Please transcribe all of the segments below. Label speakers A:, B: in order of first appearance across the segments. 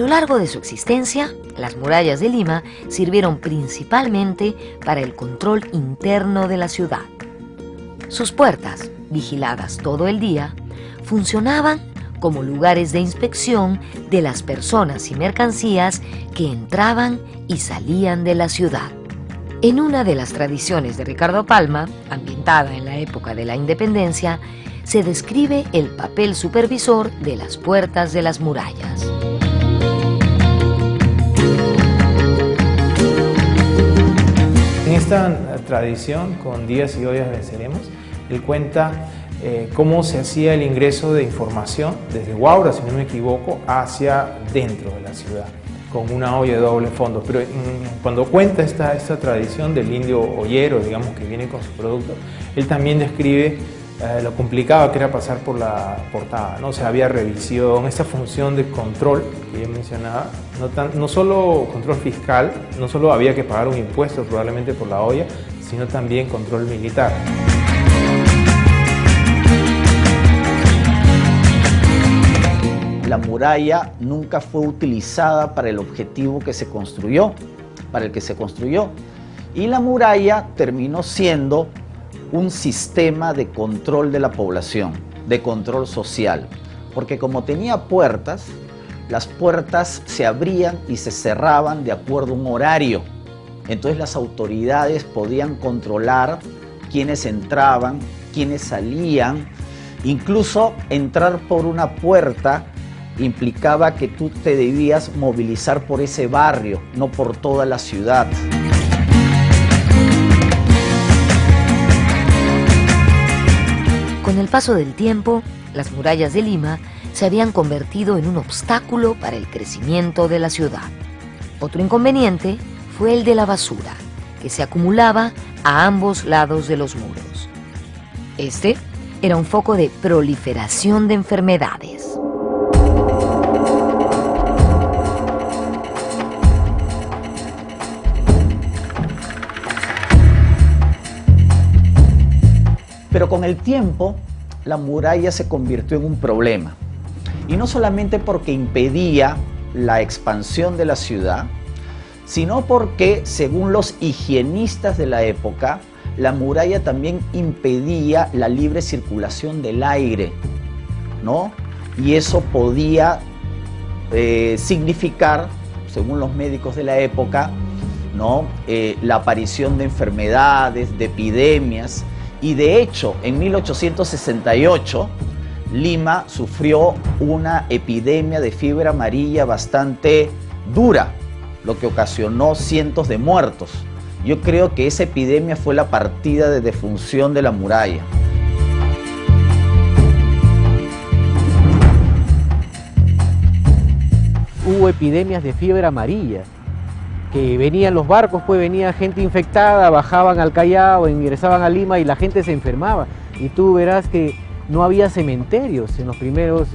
A: largo de su existencia, las murallas de Lima sirvieron principalmente para el control interno de la ciudad. Sus puertas, vigiladas todo el día, funcionaban como lugares de inspección de las personas y mercancías que entraban y salían de la ciudad. En una de las tradiciones de Ricardo Palma, ambientada en la época de la independencia, se describe el papel supervisor de las puertas de las murallas.
B: En esta tradición, con Días y Ollas venceremos, él cuenta cómo se hacía el ingreso de información desde Huaura, si no me equivoco, hacia dentro de la ciudad, con una olla de doble fondo. Pero cuando cuenta esta tradición del indio ollero, digamos, que viene con su producto, él también describe lo complicado que era pasar por la portada, ¿no? O sea, había revisión, esta función de control que yo mencionaba, no solo control fiscal, no solo había que pagar un impuesto probablemente por la olla, sino también control militar.
C: La muralla nunca fue utilizada para el objetivo que se construyó, para el que se construyó. Y la muralla terminó siendo un sistema de control de la población, de control social. Porque como tenía puertas, las puertas se abrían y se cerraban de acuerdo a un horario. Entonces las autoridades podían controlar quiénes entraban, quiénes salían. Incluso entrar por una puerta implicaba que tú te debías movilizar por ese barrio, no por toda la ciudad.
A: Con el paso del tiempo, las murallas de Lima se habían convertido en un obstáculo para el crecimiento de la ciudad. Otro inconveniente fue el de la basura, que se acumulaba a ambos lados de los muros. Este era un foco de proliferación de enfermedades.
C: Pero con el tiempo, la muralla se convirtió en un problema. Y no solamente porque impedía la expansión de la ciudad, sino porque, según los higienistas de la época, la muralla también impedía la libre circulación del aire, ¿no? Y eso podía significar, según los médicos de la época, ¿no? La aparición de enfermedades, de epidemias. Y de hecho, en 1868, Lima sufrió una epidemia de fiebre amarilla bastante dura, lo que ocasionó cientos de muertos. Yo creo que esa epidemia fue la partida de defunción de la muralla.
D: Hubo epidemias de fiebre amarilla, que venían los barcos, pues venía gente infectada, bajaban al Callao, ingresaban a Lima y la gente se enfermaba. Y tú verás que no había cementerios en los primeros,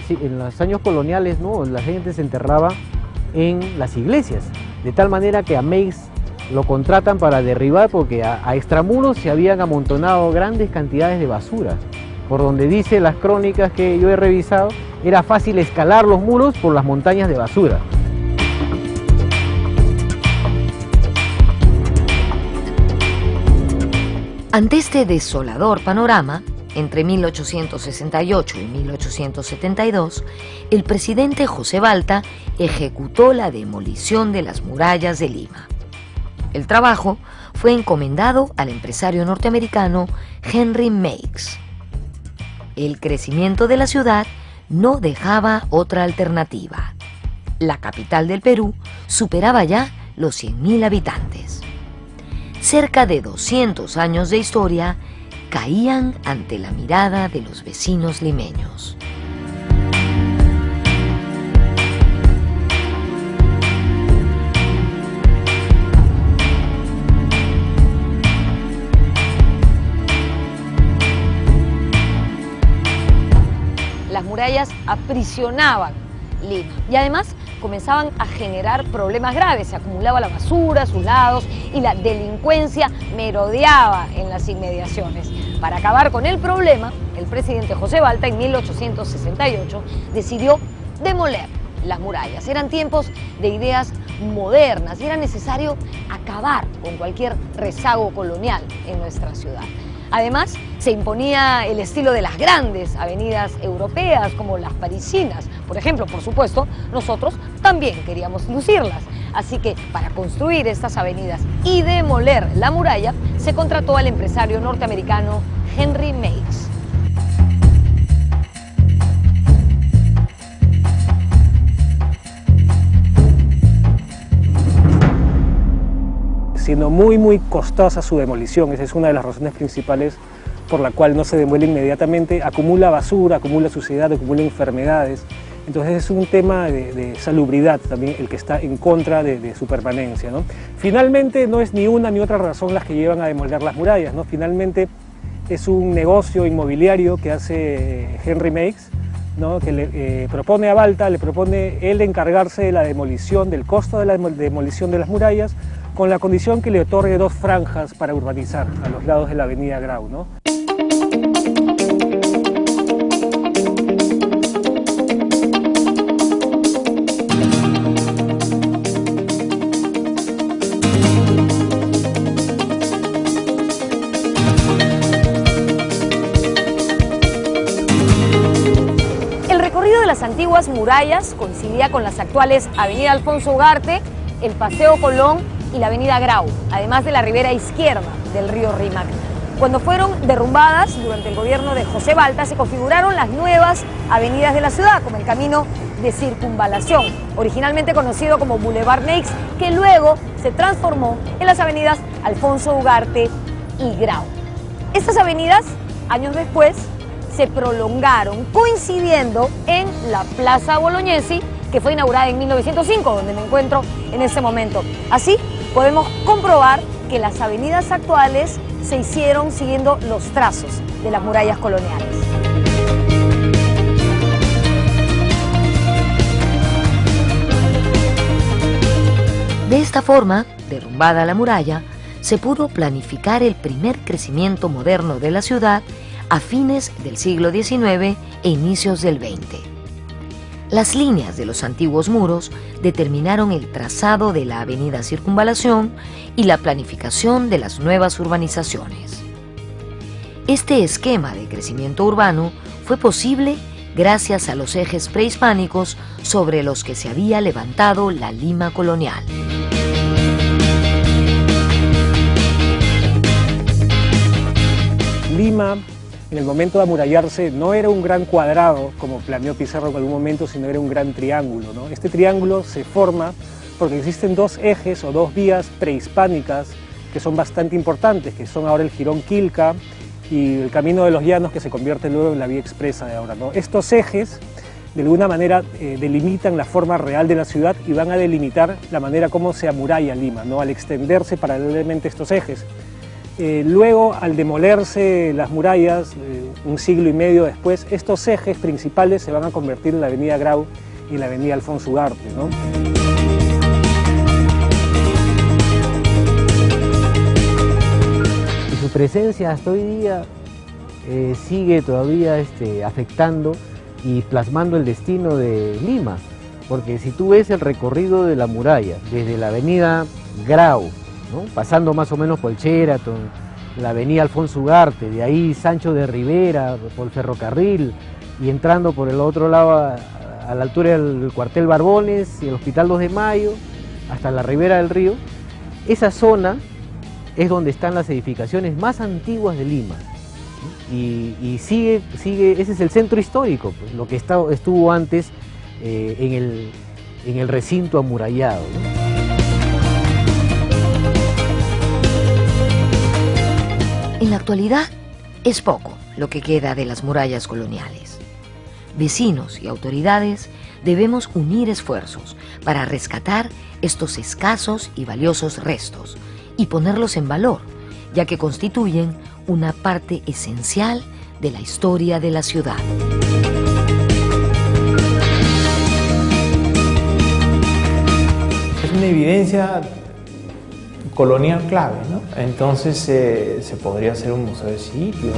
D: en los años coloniales, ¿no? La gente se enterraba en las iglesias, de tal manera que a Meix lo contratan para derribar porque a extramuros se habían amontonado grandes cantidades de basura. Por donde dice las crónicas que yo he revisado, era fácil escalar los muros por las montañas de basura.
A: Ante este desolador panorama, entre 1868 y 1872, el presidente José Balta ejecutó la demolición de las murallas de Lima. El trabajo fue encomendado al empresario norteamericano Henry Meix. El crecimiento de la ciudad no dejaba otra alternativa. La capital del Perú superaba ya los 100.000 habitantes. Cerca de 200 años de historia caían ante la mirada de los vecinos limeños. Las murallas aprisionaban Lima y además comenzaban a generar problemas graves. Se acumulaba la basura a sus lados y la delincuencia merodeaba en las inmediaciones. Para acabar con el problema, el presidente José Balta en 1868 decidió demoler las murallas. Eran tiempos de ideas modernas y era necesario acabar con cualquier rezago colonial en nuestra ciudad. Además, se imponía el estilo de las grandes avenidas europeas como las parisinas. Por ejemplo, por supuesto, nosotros también queríamos lucirlas. Así que para construir estas avenidas y demoler la muralla, se contrató al empresario norteamericano Henry Meigs.
E: Siendo muy costosa su demolición. Esa es una de las razones principales por la cual no se demuele inmediatamente. Acumula basura, acumula suciedad, acumula enfermedades. Entonces es un tema de salubridad también el que está en contra de su permanencia, ¿no? Finalmente no es ni una ni otra razón las que llevan a demoler las murallas, ¿no? Finalmente es un negocio inmobiliario que hace Henry Meigs, ¿no? Que le propone a Balta, le propone él encargarse de la demolición, del costo de la demolición de las murallas, con la condición que le otorgue 2 franjas para urbanizar a los lados de la avenida Grau, ¿no?
A: El recorrido de las antiguas murallas coincidía con las actuales Avenida Alfonso Ugarte, el Paseo Colón y la avenida Grau, además de la ribera izquierda del río Rímac. Cuando fueron derrumbadas durante el gobierno de José Balta, se configuraron las nuevas avenidas de la ciudad, como el camino de circunvalación, originalmente conocido como Boulevard Meigs, que luego se transformó en las avenidas Alfonso Ugarte y Grau. Estas avenidas, años después, se prolongaron, coincidiendo en la Plaza Bolognesi, que fue inaugurada en 1905, donde me encuentro en este momento. Así podemos comprobar que las avenidas actuales se hicieron siguiendo los trazos de las murallas coloniales. De esta forma, derrumbada la muralla, se pudo planificar el primer crecimiento moderno de la ciudad a fines del siglo XIX e inicios del XX. Las líneas de los antiguos muros determinaron el trazado de la avenida Circunvalación y la planificación de las nuevas urbanizaciones. Este esquema de crecimiento urbano fue posible gracias a los ejes prehispánicos sobre los que se había levantado la Lima colonial.
E: Lima, en el momento de amurallarse, no era un gran cuadrado, como planeó Pizarro en algún momento, sino era un gran triángulo, ¿no? Este triángulo se forma porque existen 2 ejes o 2 vías prehispánicas que son bastante importantes, que son ahora el Jirón Quilca y el Camino de los Llanos, que se convierte luego en la vía expresa de ahora, ¿no? Estos ejes, de alguna manera, delimitan la forma real de la ciudad y van a delimitar la manera como se amuralla Lima, ¿no? Al extenderse paralelamente estos ejes. Luego, al demolerse las murallas, un siglo y medio después, estos ejes principales se van a convertir en la avenida Grau y en la avenida Alfonso Ugarte, ¿no?
D: Y su presencia hasta hoy día sigue todavía afectando y plasmando el destino de Lima, porque si tú ves el recorrido de la muralla, desde la avenida Grau, ¿no? Pasando más o menos por el Sheraton, la avenida Alfonso Ugarte, de ahí Sancho de Rivera, por el ferrocarril, y entrando por el otro lado a la altura del cuartel Barbones y el Hospital 2 de Mayo, hasta la ribera del río. Esa zona es donde están las edificaciones más antiguas de Lima, ¿no? Y sigue, ese es el centro histórico, pues, lo que estuvo antes en el recinto amurallado, ¿no?
A: En la actualidad, es poco lo que queda de las murallas coloniales. Vecinos y autoridades debemos unir esfuerzos para rescatar estos escasos y valiosos restos y ponerlos en valor, ya que constituyen una parte esencial de la historia de la ciudad.
B: Es una evidencia colonial clave, ¿no? Entonces se podría hacer un museo de sitio.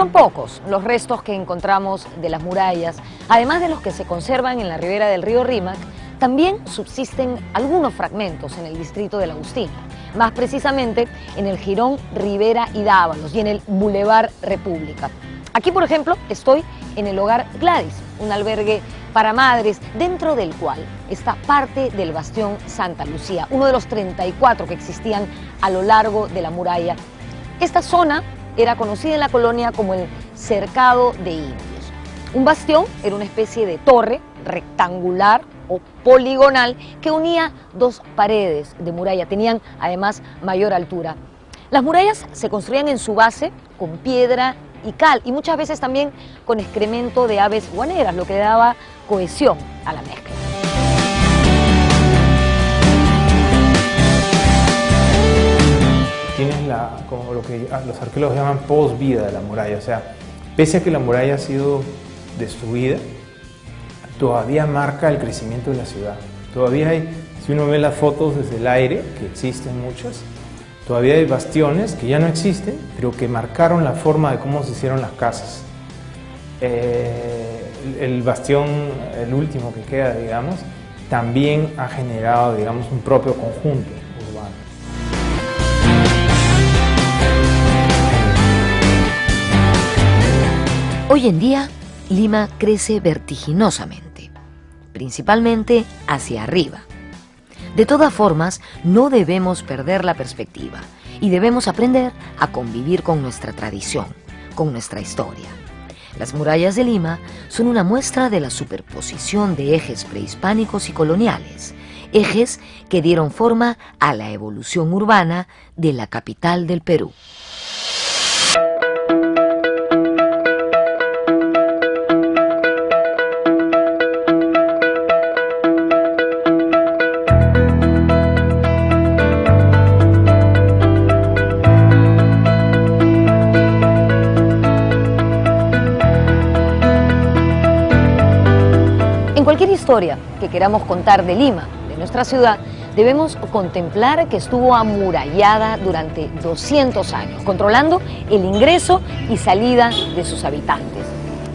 A: son pocos los restos que encontramos de las murallas. Además de los que se conservan en la ribera del río Rímac, también subsisten algunos fragmentos en el distrito del Agustín, más precisamente en el jirón Rivera y Dávalos y en el Boulevard República. Aquí, por ejemplo, estoy en el Hogar Gladys, un albergue para madres, dentro del cual está parte del bastión Santa Lucía, uno de los 34 que existían a lo largo de la muralla. Esta zona era conocida en la colonia como el Cercado de Indios. Un bastión era una especie de torre rectangular o poligonal que unía dos paredes de muralla. Tenían además mayor altura. Las murallas se construían en su base con piedra y cal y muchas veces también con excremento de aves guaneras, lo que daba cohesión a la mezcla.
B: Tienes como lo que los arqueólogos llaman post-vida de la muralla, o sea, pese a que la muralla ha sido destruida, todavía marca el crecimiento de la ciudad. Todavía hay, si uno ve las fotos desde el aire, que existen muchas, todavía hay bastiones que ya no existen, pero que marcaron la forma de cómo se hicieron las casas. El bastión, el último que queda, digamos, también ha generado, digamos, un propio conjunto urbano.
A: Hoy en día, Lima crece vertiginosamente, principalmente hacia arriba. De todas formas, no debemos perder la perspectiva y debemos aprender a convivir con nuestra tradición, con nuestra historia. Las murallas de Lima son una muestra de la superposición de ejes prehispánicos y coloniales, ejes que dieron forma a la evolución urbana de la capital del Perú. Cualquier historia que queramos contar de Lima, de nuestra ciudad, debemos contemplar que estuvo amurallada durante 200 años, controlando el ingreso y salida de sus habitantes.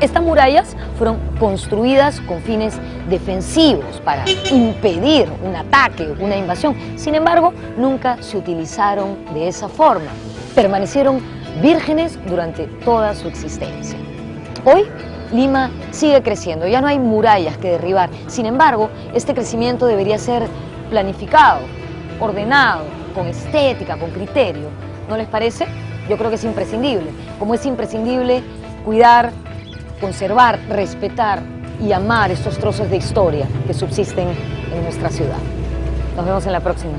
A: Estas murallas fueron construidas con fines defensivos para impedir un ataque, una invasión. Sin embargo, nunca se utilizaron de esa forma. Permanecieron vírgenes durante toda su existencia. Hoy, Lima sigue creciendo, ya no hay murallas que derribar. Sin embargo, este crecimiento debería ser planificado, ordenado, con estética, con criterio. ¿No les parece? Yo creo que es imprescindible. Como es imprescindible cuidar, conservar, respetar y amar estos trozos de historia que subsisten en nuestra ciudad. Nos vemos en la próxima.